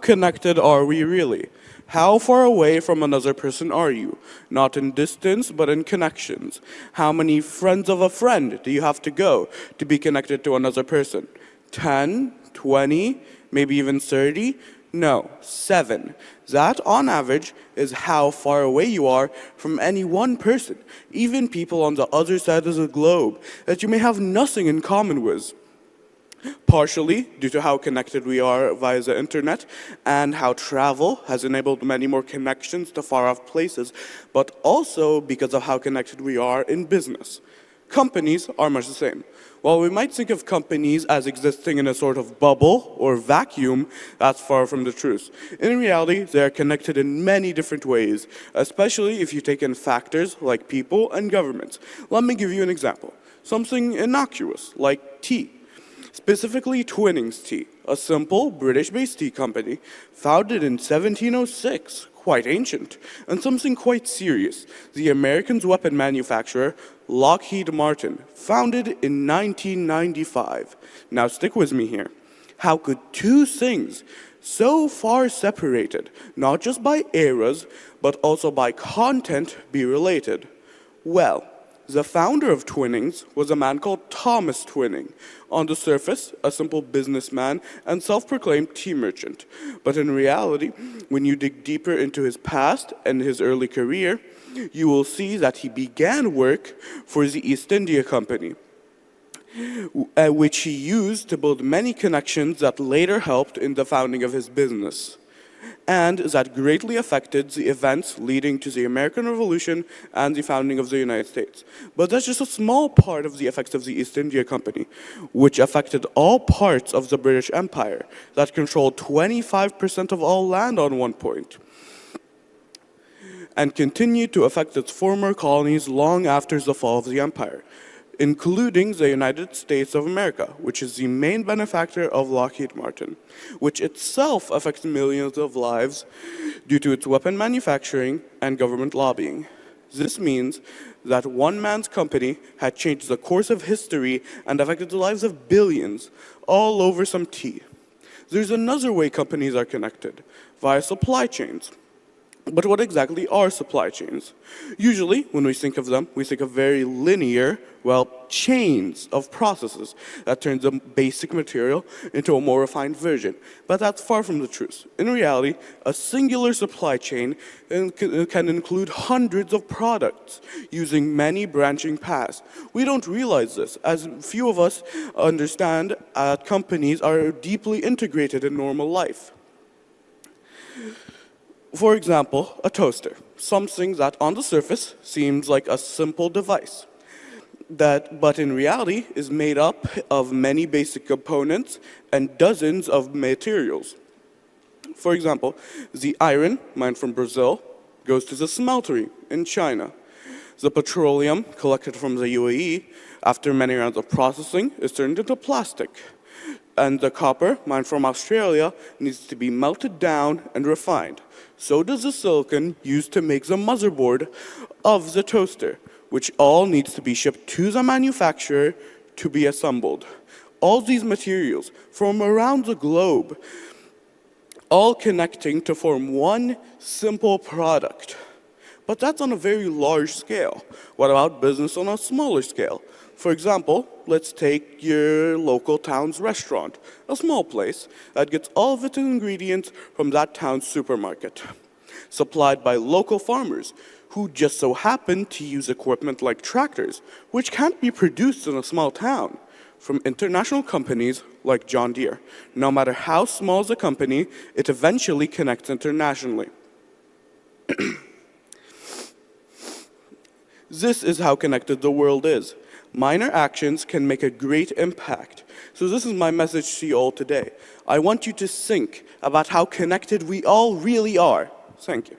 connected are we really? How far away from another person are you? Not in distance, but in connections. How many friends of a friend do you have to go to be connected to another person? 10, 20, maybe even 30? No, 7. That, on average, is how far away you are from any one person, even people on the other side of the globe that you may have nothing in common with. Partially due to how connected we are via the internet and how travel has enabled many more connections to far-off places, but also because of how connected we are in business. Companies are much the same. While we might think of companies as existing in a sort of bubble or vacuum, that's far from the truth. In reality, they are connected in many different ways, especially if you take in factors like people and governments. Let me give you an example. Something innocuous, like tea. Specifically Twinings Tea, a simple British-based tea company founded in 1706, quite ancient, and something quite serious. The American's weapon manufacturer, Lockheed Martin, founded in 1995. Now stick with me here. How could two things so far separated, not just by eras, but also by content, be related? Well, the founder of Twinings was a man called Thomas Twinning. On the surface, a simple businessman and self-proclaimed tea merchant. But in reality, when you dig deeper into his past and his early career, you will see that he began work for the East India Company, which he used to build many connections that later helped in the founding of his business, and that greatly affected the events leading to the American Revolution and the founding of the United States. But that's just a small part of the effects of the East India Company, which affected all parts of the British Empire that controlled 25% of all land on one point, and continued to affect its former colonies long after the fall of the empire, including the United States of America, which is the main benefactor of Lockheed Martin, which itself affects millions of lives due to its weapon manufacturing and government lobbying. This means that one man's company had changed the course of history and affected the lives of billions, all over some tea. There's another way companies are connected, via supply chains. But what exactly are supply chains? Usually, when we think of them, we think of very linear, chains of processes that turns a basic material into a more refined version. But that's far from the truth. In reality, a singular supply chain can include hundreds of products using many branching paths. We don't realize this, as few of us understand companies are deeply integrated in normal life. For example, a toaster, something that on the surface seems like a simple device, but in reality is made up of many basic components and dozens of materials. For example, the iron, mined from Brazil, goes to the smeltery in China. The petroleum collected from the UAE, after many rounds of processing, is turned into plastic. And the copper, mined from Australia, needs to be melted down and refined. So does the silicon used to make the motherboard of the toaster, which all needs to be shipped to the manufacturer to be assembled. All these materials from around the globe, all connecting to form one simple product. But that's on a very large scale. What about business on a smaller scale? For example, let's take your local town's restaurant, a small place that gets all of its ingredients from that town's supermarket, supplied by local farmers who just so happen to use equipment like tractors, which can't be produced in a small town, from international companies like John Deere. No matter how small the company, it eventually connects internationally. This is how connected the world is. Minor actions can make a great impact. So this is my message to you all today. I want you to think about how connected we all really are. Thank you.